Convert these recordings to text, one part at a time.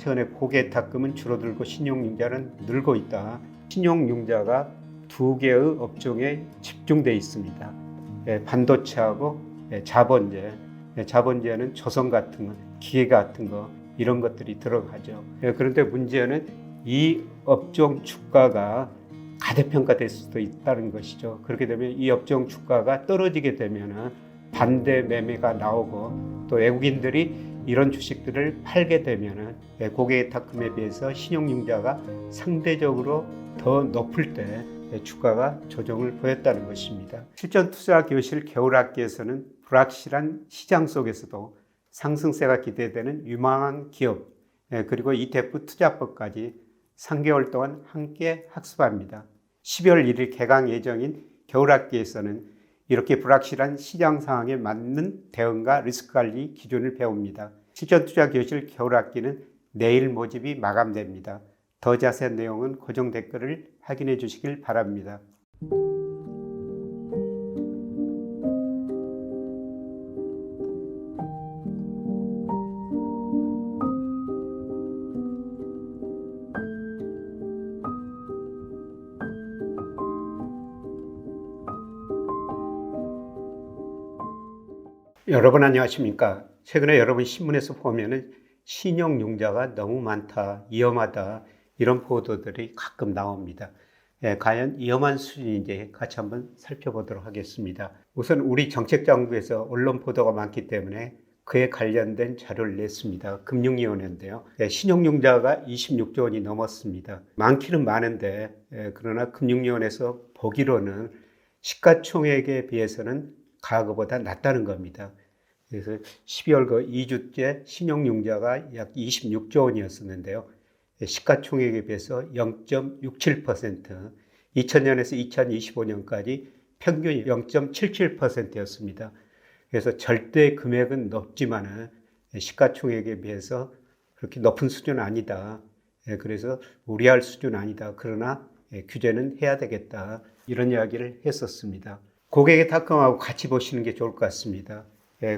최근에 고개탁금은 줄어들고 신용융자는 늘고 있다. 신용융자가 두 개의 업종에 집중되어 있습니다. 반도체하고 자본재. 자본재는 조선 같은 거, 기계 같은 거 이런 것들이 들어가죠. 그런데 문제는 이 업종 주가가 가대평가될 수도 있다는 것이죠. 그렇게 되면 이 업종 주가가 떨어지게 되면 반대 매매가 나오고 또 외국인들이 이런 주식들을 팔게 되면 고개탁금에 비해서 신용융자가 상대적으로 더 높을 때 주가가 조정을 보였다는 것입니다. 실전투자교실 겨울학기에서는 불확실한 시장 속에서도 상승세가 기대되는 유망한 기업 그리고 ETF 투자법까지 3개월 동안 함께 학습합니다. 12월 1일 개강 예정인 겨울학기에서는 이렇게 불확실한 시장 상황에 맞는 대응과 리스크 관리 기준을 배웁니다. 실전투자교실 겨울학기는 내일 모집이 마감됩니다. 더 자세한 내용은 고정 댓글을 확인해 주시길 바랍니다. 여러분 안녕하십니까? 최근에 여러분 신문에서 보면은 신용융자가 너무 많다, 위험하다 이런 보도들이 가끔 나옵니다. 과연 위험한 수준인지 같이 한번 살펴보도록 하겠습니다. 우선 우리 정책당국에서 언론 보도가 많기 때문에 그에 관련된 자료를 냈습니다. 금융위원회인데요. 신용융자가 26조 원이 넘었습니다. 많기는 많은데 그러나 금융위원회에서 보기로는 시가총액에 비해서는 과거보다 낮다는 겁니다. 그래서 12월 그 2주째 신용융자가 약 26조 원이었었는데요. 시가총액에 비해서 0.67%, 2000년에서 2025년까지 평균 0.77%였습니다. 그래서 절대 금액은 높지만은 시가총액에 비해서 그렇게 높은 수준은 아니다. 그래서 우려할 수준은 아니다. 그러나 규제는 해야 되겠다. 이런 이야기를 했었습니다. 고객의 탁금하고 같이 보시는 게 좋을 것 같습니다.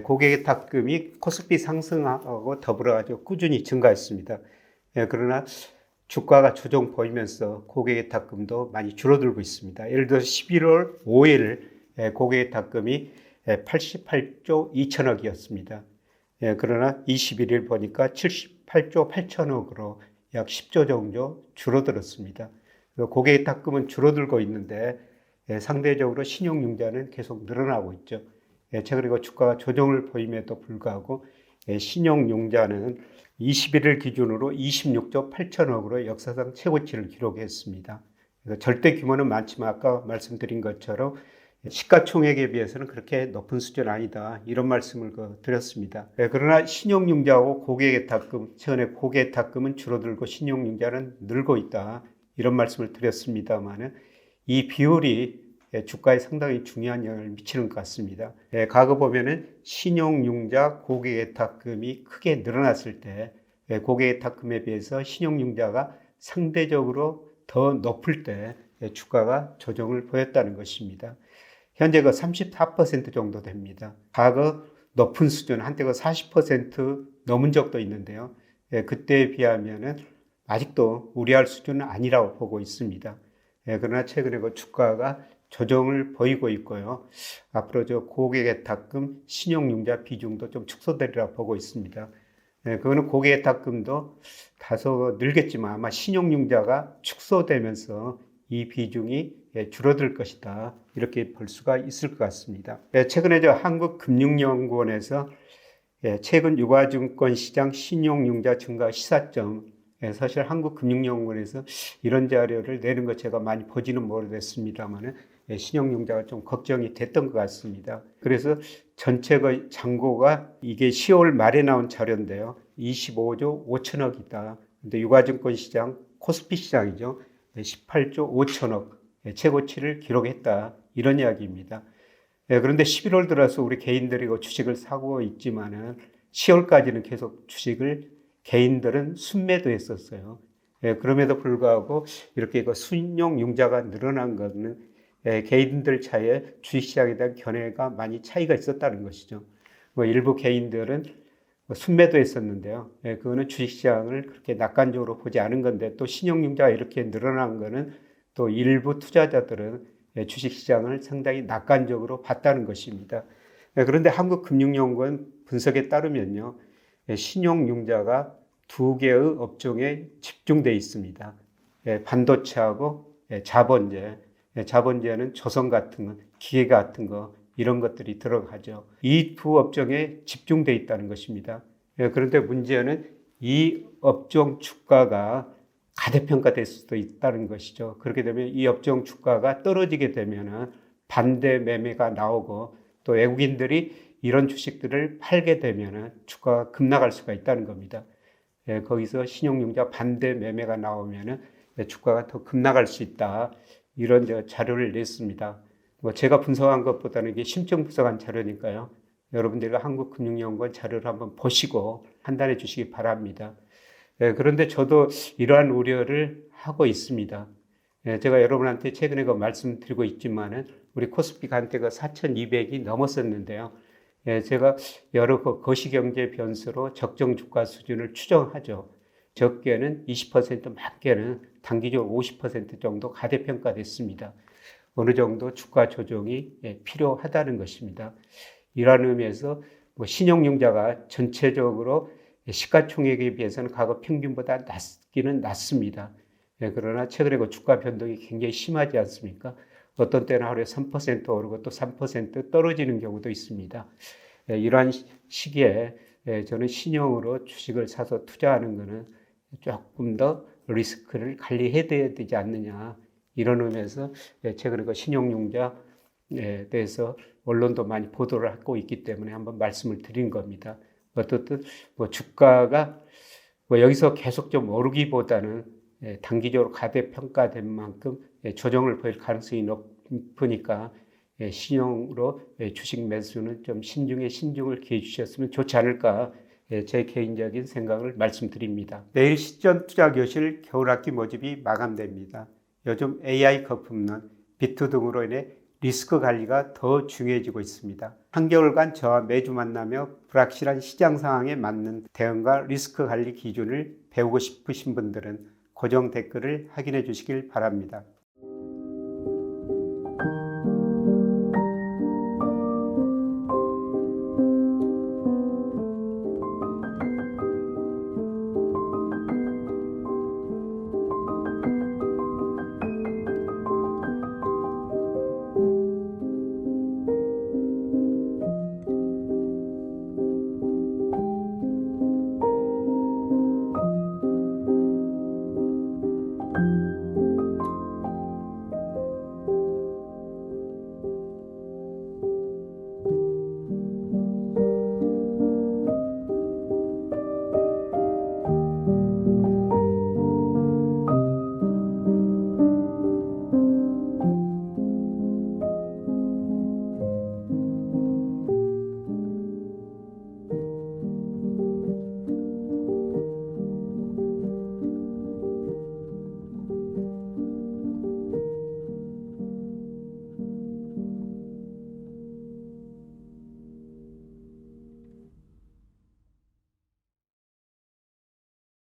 고객의 탁금이 코스피 상승하고 더불어 아주 꾸준히 증가했습니다. 그러나 주가가 조정 보이면서 고객의 탁금도 많이 줄어들고 있습니다. 예를 들어서 11월 5일 고객의 탁금이 88조 2천억이었습니다. 그러나 21일 보니까 78조 8천억으로 약 10조 정도 줄어들었습니다. 고객의 탁금은 줄어들고 있는데 상대적으로 신용융자는 계속 늘어나고 있죠. 최근에 주가가 조정을 보임에도 불구하고 신용융자는 21일 기준으로 26조 8천억으로 역사상 최고치를 기록했습니다. 그래서 절대 규모는 많지만 아까 말씀드린 것처럼 시가총액에 비해서는 그렇게 높은 수준 아니다. 이런 말씀을 드렸습니다. 그러나 신용융자하고 고객의 탁금, 최근에 고객의 탁금은 줄어들고 신용융자는 늘고 있다. 이런 말씀을 드렸습니다만 이 비율이 주가에 상당히 중요한 영향을 미치는 것 같습니다. 과거 보면은 신용융자, 고객의 탁금이 크게 늘어났을 때 고객의 탁금에 비해서 신용융자가 상대적으로 더 높을 때 주가가 조정을 보였다는 것입니다. 현재 34% 정도 됩니다. 과거 높은 수준, 한때 40% 넘은 적도 있는데요. 그때에 비하면은 아직도 우려할 수준은 아니라고 보고 있습니다. 그러나 최근에 주가가 조정을 보이고 있고요. 앞으로 고객의 탁금, 신용융자 비중도 좀 축소되리라 보고 있습니다. 그거는 고객의 탁금도 다소 늘겠지만 아마 신용융자가 축소되면서 이 비중이 줄어들 것이다. 이렇게 볼 수가 있을 것 같습니다. 최근에 한국금융연구원에서 최근 유가증권 시장 신용융자 증가 시사점 사실 한국금융연구원에서 이런 자료를 내는 거 제가 많이 보지는 못했습니다만 신용융자가 좀 걱정이 됐던 것 같습니다. 그래서 전체 잔고가 이게 10월 말에 나온 자료인데요. 25조 5천억이다. 근데 유가증권 시장, 코스피 시장이죠. 18조 5천억 최고치를 기록했다. 이런 이야기입니다. 그런데 11월 들어서 우리 개인들이 주식을 사고 있지만은 10월까지는 계속 주식을 개인들은 순매도 했었어요. 그럼에도 불구하고 이렇게 신용융자가 늘어난 것은 개인들 차에 주식시장에 대한 견해가 많이 차이가 있었다는 것이죠. 일부 개인들은 순매도 했었는데요. 그거는 주식시장을 그렇게 낙관적으로 보지 않은 건데 또 신용융자가 이렇게 늘어난 거는 또 일부 투자자들은 주식시장을 상당히 낙관적으로 봤다는 것입니다. 그런데 한국금융연구원 분석에 따르면요. 신용융자가 두 개의 업종에 집중되어 있습니다. 반도체하고 자본재. 자본재는 조선 같은 거, 기계 같은 거 이런 것들이 들어가죠. 이 두 업종에 집중되어 있다는 것입니다. 그런데 문제는 이 업종 주가가 가대평가될 수도 있다는 것이죠. 그렇게 되면 이 업종 주가가 떨어지게 되면 반대 매매가 나오고 또 외국인들이 이런 주식들을 팔게 되면 주가가 급락할 수가 있다는 겁니다. 거기서 신용융자 반대 매매가 나오면 주가가 더 급락할 수 있다. 이런 자료를 냈습니다. 제가 분석한 것보다는 이게 심층 분석한 자료니까요. 여러분들이 한국금융연구원 자료를 한번 보시고 판단해 주시기 바랍니다. 그런데 저도 이러한 우려를 하고 있습니다. 제가 여러분한테 최근에 그 말씀드리고 있지만은 우리 코스피 한때가 4,200이 넘었었는데요. 제가 여러 거시경제 변수로 적정 주가 수준을 추정하죠. 적게는 20%, 많게는 단기적으로 50% 정도 가대평가됐습니다. 어느 정도 주가 조정이 필요하다는 것입니다. 이러한 의미에서 신용융자가 전체적으로 시가총액에 비해서는 과거 평균보다 낮기는 낮습니다. 그러나 최근에 그 주가 변동이 굉장히 심하지 않습니까? 어떤 때는 하루에 3% 오르고 또 3% 떨어지는 경우도 있습니다. 이러한 시기에 저는 신용으로 주식을 사서 투자하는 것은 조금 더 리스크를 관리해야 되지 않느냐. 이런 의미에서 최근에 그 신용융자에 대해서 언론도 많이 보도를 하고 있기 때문에 한번 말씀을 드린 겁니다. 어떻든 주가가 여기서 계속 좀 오르기보다는 단기적으로 가대평가된 만큼 조정을 보일 가능성이 높으니까 신용으로 주식 매수는 좀 신중을 기해 주셨으면 좋지 않을까 제 개인적인 생각을 말씀드립니다. 내일 실전 투자 교실 겨울학기 모집이 마감됩니다. 요즘 AI 거품론, 비트 등으로 인해 리스크 관리가 더 중요해지고 있습니다. 한겨울간 저와 매주 만나며 불확실한 시장 상황에 맞는 대응과 리스크 관리 기준을 배우고 싶으신 분들은 고정 댓글을 확인해 주시길 바랍니다.